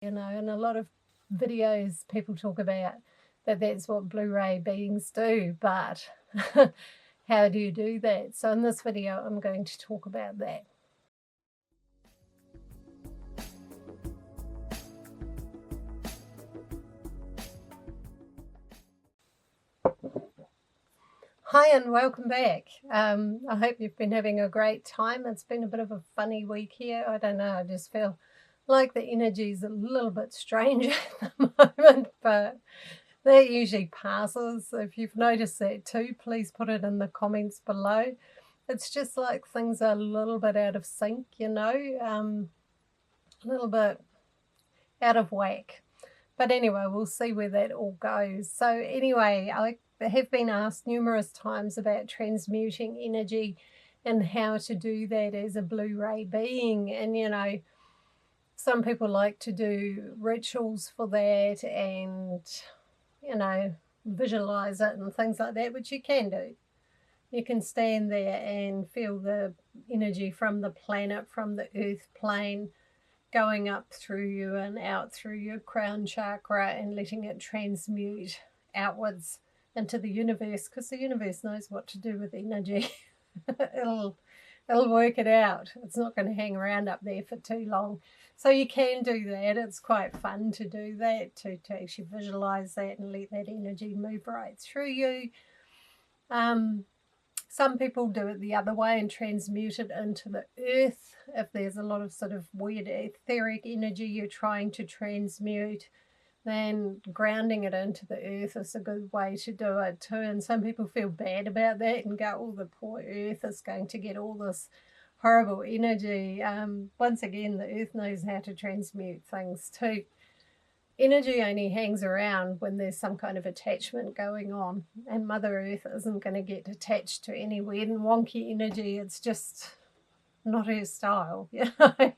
you know, in a lot of videos people talk about that that's what Blu-ray beings do, but how do you do that? So in this video, I'm going to talk about that. Hi and welcome back. I hope you've been having a great time. It's been a bit of a funny week here. I don't know, I just feel like the energy is a little bit strange at the moment, but that usually passes. If you've noticed that too, please put it in the comments below. It's just like things are a little bit out of sync, you know, a little bit out of whack. But anyway, we'll see where that all goes. So anyway, I have been asked numerous times about transmuting energy and how to do that as a Blu-ray being. And, you know, some people like to do rituals for that and, you know, visualize it and things like that, which you can do. You can stand there and feel the energy from the planet, from the earth plane, going up through you and out through your crown chakra and letting it transmute outwards into the universe, because the universe knows what to do with energy. it'll work it out. It's not going to hang around up there for too long. So you can do that. It's quite fun to do that, to actually visualize that and let that energy move right through you. Some people do it the other way and transmute it into the earth. If there's a lot of sort of weird etheric energy you're trying to transmute, then grounding it into the earth is a good way to do it too. And some people feel bad about that and go, oh, the poor earth is going to get all this horrible energy. Once again, the earth knows how to transmute things too. Energy only hangs around when there's some kind of attachment going on, and Mother Earth isn't going to get attached to any weird and wonky energy. It's just not her style, you know.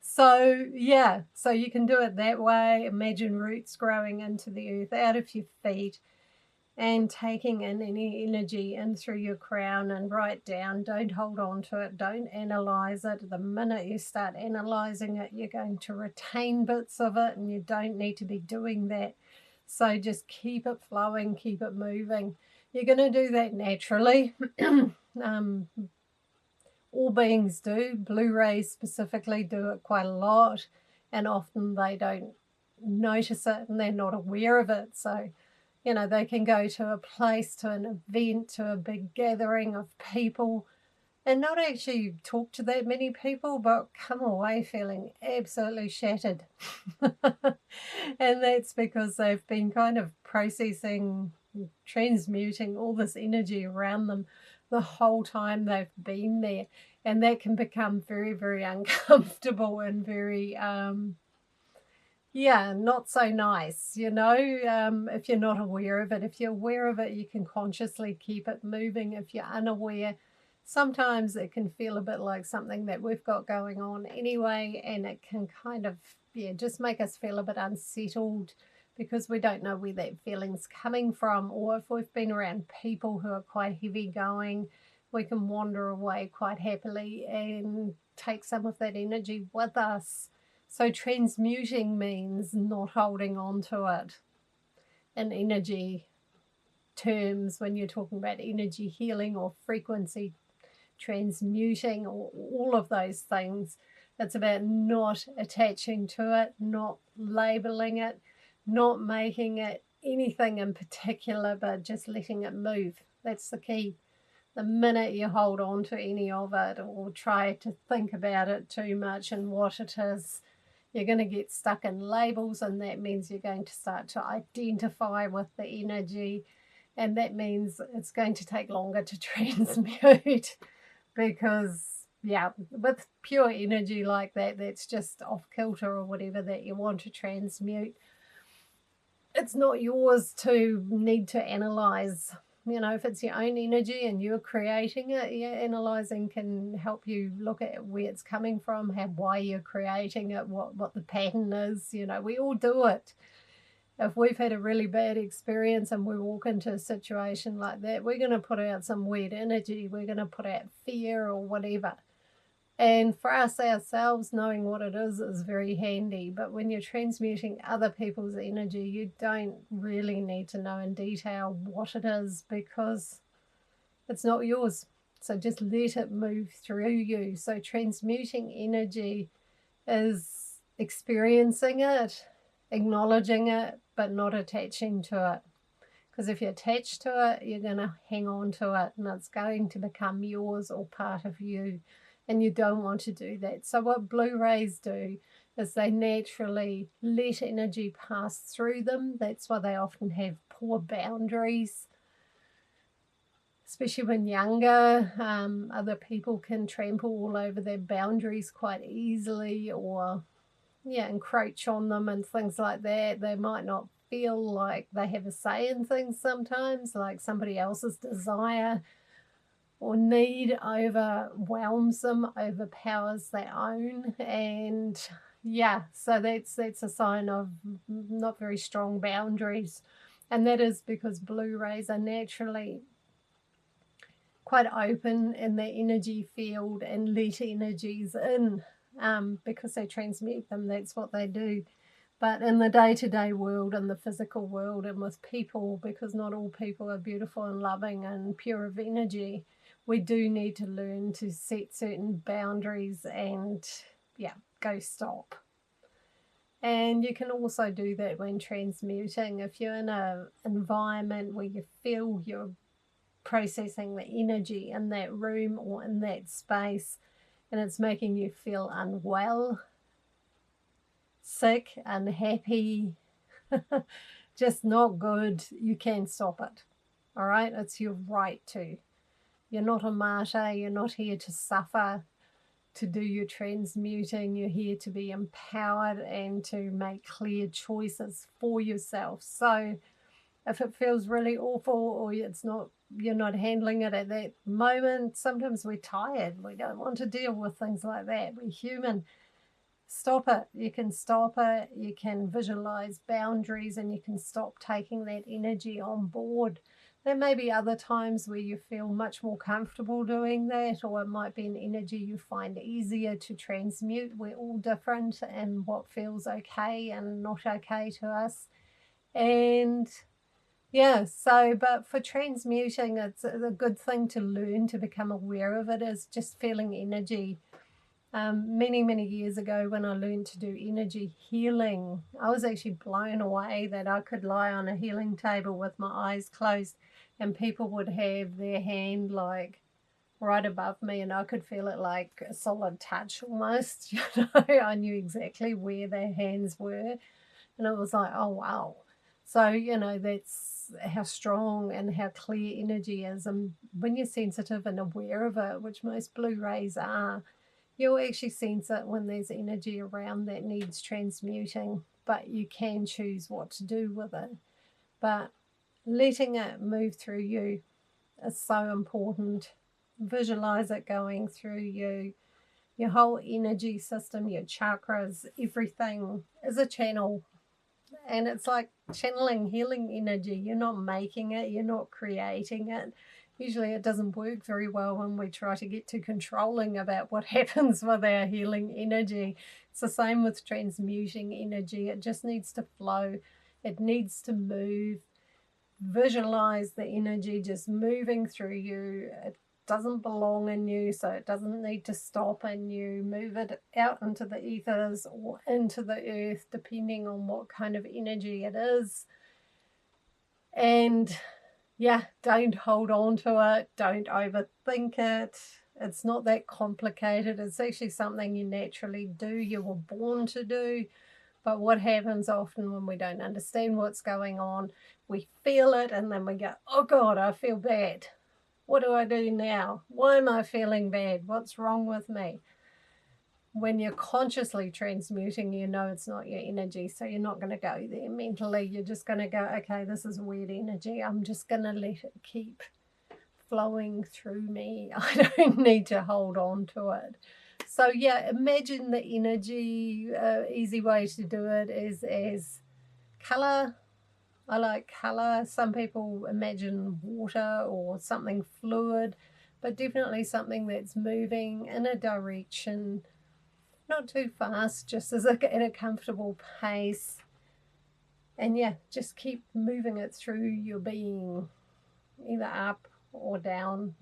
So yeah, so you can do it that way. Imagine roots growing into the earth out of your feet and taking in any energy in through your crown and right down. Don't hold on to it. Don't analyze it. The minute you start analyzing it, you're going to retain bits of it, and you don't need to be doing that. So just keep it flowing, keep it moving. You're going to do that naturally. All beings do. Blu-rays specifically do it quite a lot, and often they don't notice it and they're not aware of it. So, you know, they can go to a place, to an event, to a big gathering of people and not actually talk to that many people, but come away feeling absolutely shattered. And that's because they've been kind of processing, transmuting all this energy around them the whole time they've been there. And that can become very, very uncomfortable and very yeah, not so nice, you know, if you're not aware of it. If you're aware of it, you can consciously keep it moving. If you're unaware, sometimes it can feel a bit like something that we've got going on anyway, and it can kind of, yeah, just make us feel a bit unsettled because we don't know where that feeling's coming from. Or if we've been around people who are quite heavy going, we can wander away quite happily and take some of that energy with us. So transmuting means not holding on to it in energy terms when you're talking about energy healing or frequency transmuting or all of those things. It's about not attaching to it, not labeling it, not making it anything in particular, but just letting it move. That's the key. The minute you hold on to any of it or try to think about it too much and what it is, you're going to get stuck in labels, and that means you're going to start to identify with the energy, and that means it's going to take longer to transmute because, yeah, with pure energy like that, that's just off kilter or whatever that you want to transmute, it's not yours to need to analyze. You know, if it's your own energy and you're creating it, yeah, analyzing can help you look at where it's coming from, why you're creating it, what the pattern is. You know, we all do it. If we've had a really bad experience and we walk into a situation like that, we're going to put out some weird energy. We're going to put out fear or whatever. And for us ourselves, knowing what it is very handy. But when you're transmuting other people's energy, you don't really need to know in detail what it is, because it's not yours. So just let it move through you. So transmuting energy is experiencing it, acknowledging it, but not attaching to it. Because if you attach to it, you're going to hang on to it, and it's going to become yours or part of you. And you don't want to do that. So what Blu-rays do is they naturally let energy pass through them. That's why they often have poor boundaries, especially when younger. Other people can trample all over their boundaries quite easily, or encroach on them and things like that. They might not feel like they have a say in things sometimes, like somebody else's desire or need overwhelms them, overpowers their own. And so that's a sign of not very strong boundaries. And that is because Blu-rays are naturally quite open in their energy field and let energies in, because they transmute them. That's what they do. But in the day-to-day world, in the physical world, and with people, because not all people are beautiful and loving and pure of energy, we do need to learn to set certain boundaries and go stop. And you can also do that when transmuting. If you're in an environment where you feel you're processing the energy in that room or in that space, and it's making you feel unwell, sick, unhappy, just not good, you can stop it. All right? It's your right to. You're not a martyr. You're not here to suffer, to do your transmuting. You're here to be empowered and to make clear choices for yourself. So if it feels really awful, or you're not handling it at that moment, sometimes we're tired. We don't want to deal with things like that. We're human. Stop it. You can stop it. You can visualize boundaries, and you can stop taking that energy on board. There may be other times where you feel much more comfortable doing that, or it might be an energy you find easier to transmute. We're all different, and what feels okay and not okay to us. And but for transmuting, it's a good thing to learn to become aware of it, is just feeling energy. Many years ago, when I learned to do energy healing, I was actually blown away that I could lie on a healing table with my eyes closed, and people would have their hand like right above me, and I could feel it like a solid touch almost. I knew exactly where their hands were, and it was like, oh wow. So that's how strong and how clear energy is. And when you're sensitive and aware of it, which most Blu-rays are, you'll actually sense it when there's energy around that needs transmuting, but you can choose what to do with it. But letting it move through you is so important. Visualize it going through you. Your whole energy system, your chakras, everything is a channel. And it's like channeling healing energy. You're not making it, you're not creating it. Usually it doesn't work very well when we try to get too controlling about what happens with our healing energy. It's the same with transmuting energy. It just needs to flow. It needs to move. Visualize the energy just moving through you. It doesn't belong in you, so it doesn't need to stop in you. Move it out into the ethers or into the earth, depending on what kind of energy it is. And don't hold on to it. Don't overthink it. It's not that complicated. It's actually something you naturally do. You were born to do. But what happens often when we don't understand what's going on, we feel it and then we go, oh God, I feel bad. What do I do now? Why am I feeling bad? What's wrong with me? When you're consciously transmuting, it's not your energy, so you're not going to go there mentally. You're just going to go, okay, this is weird energy. I'm just going to let it keep flowing through me. I don't need to hold on to it. So imagine the energy. Easy way to do it is as colour. I like colour. Some people imagine water or something fluid. but definitely something that's moving in a direction, not too fast, just as at a comfortable pace. And yeah, just keep moving it through your being, either up or down.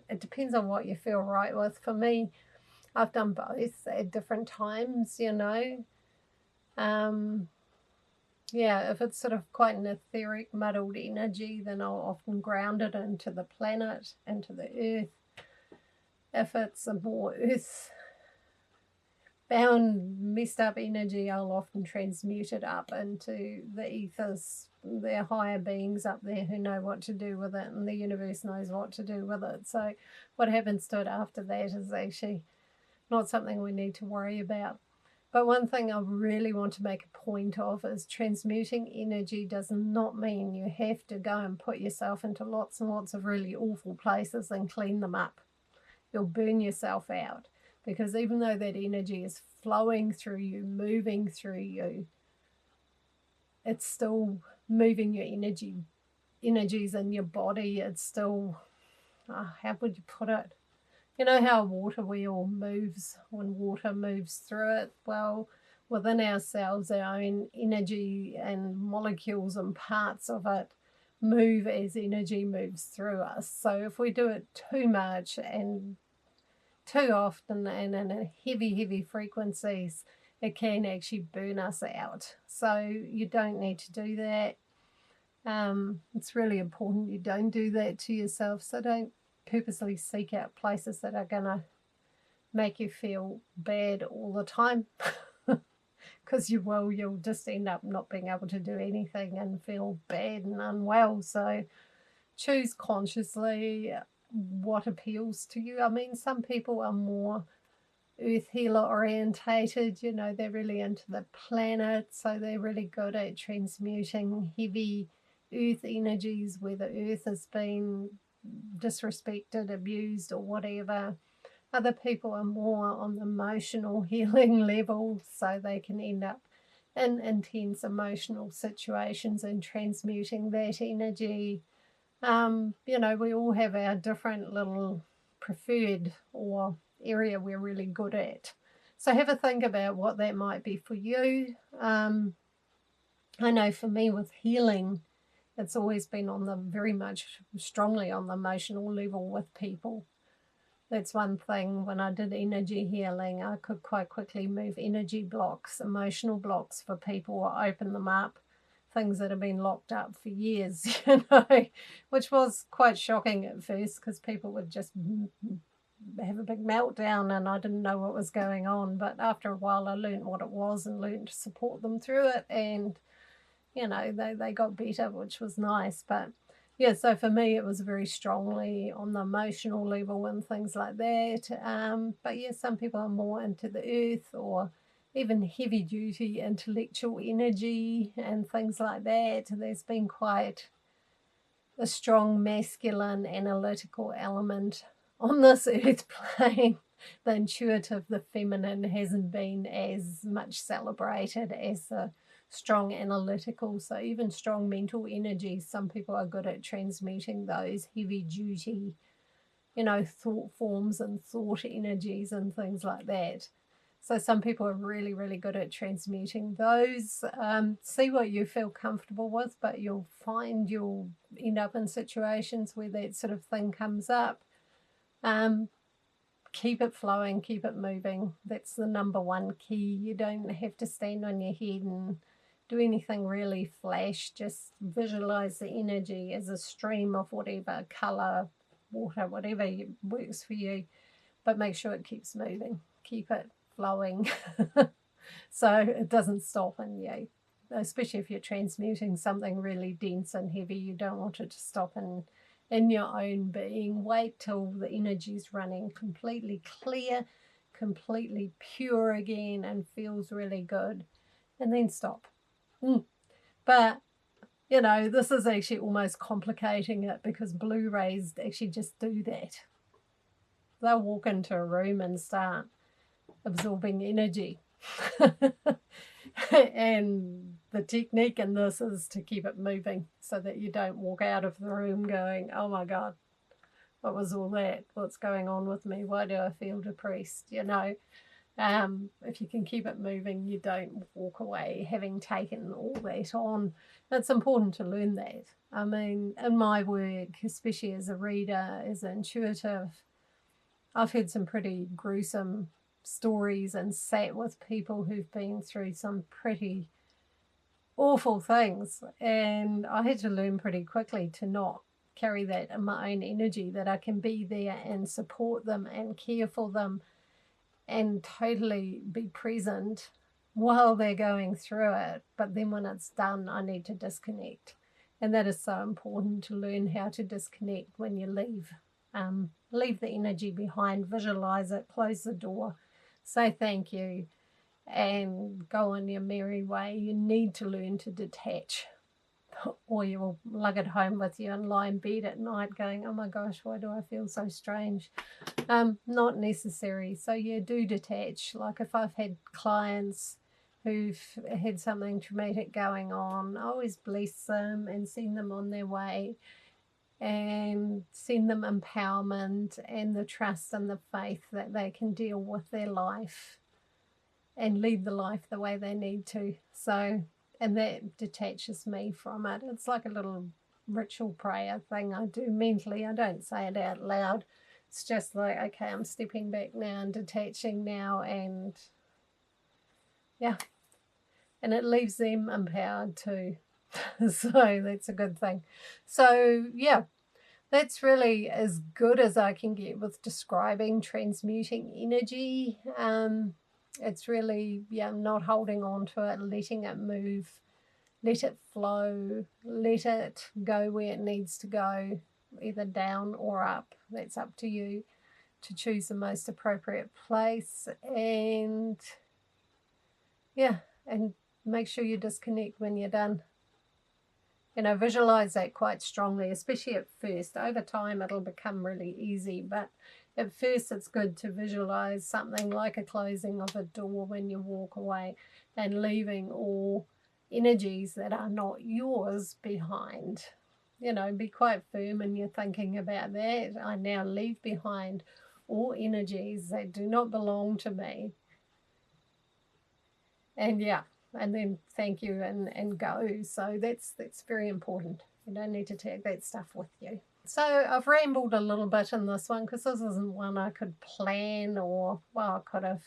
It depends on what you feel right with. For me, I've done both at different times, you know. Yeah, if it's sort of quite an etheric, muddled energy, then I'll often ground it into the planet, into the earth. If it's a more earth bound, messed up energy, I'll often transmute it up into the ethers. There are higher beings up there who know what to do with it, and the universe knows what to do with it. So what happens to it after that is actually not something we need to worry about. But one thing I really want to make a point of is transmuting energy does not mean you have to go and put yourself into lots and lots of really awful places and clean them up. You'll burn yourself out, because even though that energy is flowing through you, moving through you, it's still moving your energies in your body. It's still, how would you put it? You know how a water wheel moves when water moves through it? Well, within ourselves, our own energy and molecules and parts of it move as energy moves through us. So if we do it too much and too often and in a heavy frequencies, it can actually burn us out. So you don't need to do that. It's really important you don't do that to yourself. So don't purposely seek out places that are going to make you feel bad all the time, because you'll just end up not being able to do anything and feel bad and unwell. So choose consciously what appeals to you. I mean, some people are more earth healer orientated, you know, they're really into the planet, so they're really good at transmuting heavy earth energies where the earth has been disrespected, abused, or whatever. Other people are more on the emotional healing level, so they can end up in intense emotional situations and transmuting that energy. You know, we all have our different little preferred or area we're really good at. So have a think about what that might be for you. I know for me with healing, it's always been on the very much strongly on the emotional level with people. That's one thing. When I did energy healing, I could quite quickly move energy blocks, emotional blocks for people, or open them up, things that have been locked up for years, you know, which was quite shocking at first, because people would just have a big meltdown and I didn't know what was going on. But after a while, I learned what it was and learned to support them through it, and you know, they got better, which was nice. But yeah, so for me, it was very strongly on the emotional level and things like that. But yeah, some people are more into the earth, or even heavy duty intellectual energy and things like that. There's been quite a strong masculine analytical element on this earth plane. The intuitive, the feminine, hasn't been as much celebrated as the strong analytical. So even strong mental energies, some people are good at transmuting those heavy duty, you know, thought forms and thought energies and things like that. So some people are really good at transmuting those. See what you feel comfortable with, but you'll find you'll end up in situations where that sort of thing comes up. Keep it flowing, keep it moving. That's the number one key. You don't have to stand on your head and do anything really flash. Just visualize the energy as a stream of whatever color, water, whatever works for you, but make sure it keeps moving. Keep it flowing so it doesn't stop in you. Especially if you're transmuting something really dense and heavy, you don't want it to stop in your own being. Wait till the energy's running completely clear, completely pure again, and feels really good, and then stop. But you know, this is actually almost complicating it, because Blu-rays actually just do that. They'll walk into a room and start absorbing energy. And the technique in this is to keep it moving so that you don't walk out of the room going, oh my God, what was all that? What's going on with me? Why do I feel depressed? You know, if you can keep it moving, you don't walk away having taken all that on. It's important to learn that. I mean, in my work, especially as a reader, as an intuitive, I've heard some pretty gruesome stories and sat with people who've been through some pretty awful things. And I had to learn pretty quickly to not carry that in my own energy, that I can be there and support them and care for them and totally be present while they're going through it. But then when it's done, I need to disconnect. And that is so important, to learn how to disconnect when you leave. Leave the energy behind, visualize it, close the door, say thank you, and go on your merry way. You need to learn to detach, or you will lug it home with you and lie in bed at night going, oh my gosh, why do I feel so strange? Not necessary. So yeah, do detach. Like if I've had clients who've had something traumatic going on, I always bless them and send them on their way and send them empowerment and the trust and the faith that they can deal with their life and lead the life the way they need to. So, and that detaches me from it. It's like a little ritual prayer thing I do mentally. I don't say it out loud. It's just like, okay, I'm stepping back now and detaching now, and yeah, and it leaves them empowered too. So that's a good thing. So yeah, that's really as good as I can get with describing transmuting energy. It's really, yeah, not holding on to it, letting it move, let it flow, let it go where it needs to go, either down or up. That's up to you to choose the most appropriate place. And yeah, and make sure you disconnect when you're done. You know, visualize that quite strongly, especially at first. Over time, it'll become really easy, but at first it's good to visualize something like a closing of a door when you walk away, and leaving all energies that are not yours behind. You know, be quite firm in your thinking about that. I now leave behind all energies that do not belong to me. And yeah, and then thank you and go. So that's very important. You don't need to take that stuff with you. So I've rambled a little bit in this one because this isn't one I could plan, or, well, I could have,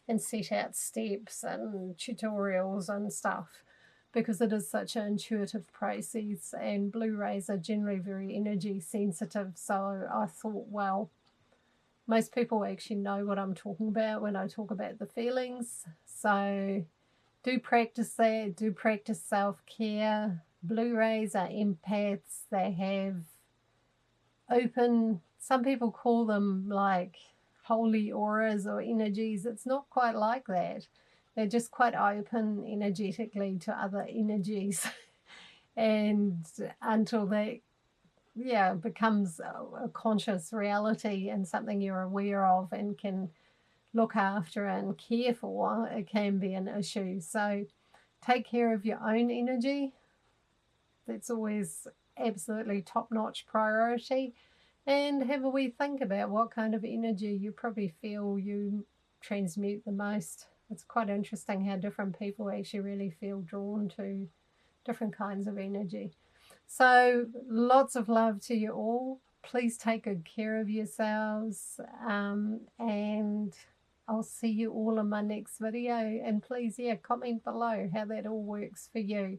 and set out steps and tutorials and stuff, because it is such an intuitive process, and Blu-rays are generally very energy sensitive. So I thought, well, most people actually know what I'm talking about when I talk about the feelings. So do practice that, do practice self-care. Blu-rays are empaths. They have open, some people call them like holy auras or energies. It's not quite like that. They're just quite open energetically to other energies. And until that, yeah, becomes a conscious reality and something you're aware of and can look after and care for, it can be an issue. So take care of your own energy. That's always absolutely top-notch priority. And have a wee think about what kind of energy you probably feel you transmute the most. It's quite interesting how different people actually really feel drawn to different kinds of energy. So lots of love to you all. Please take good care of yourselves, and I'll see you all in my next video. And please, yeah, comment below how that all works for you.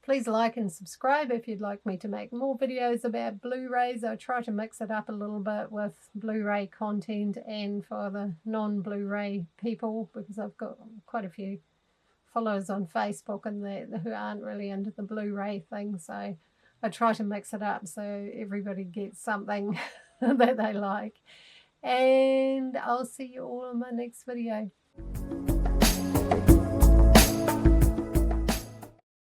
Please like and subscribe if you'd like me to make more videos about Blu-rays. I try to mix it up a little bit with Blu-ray content and for the non-Blu-ray people, because I've got quite a few followers on Facebook and that who aren't really into the Blu-ray thing. So I try to mix it up so everybody gets something that they like. And I'll see you all in my next video.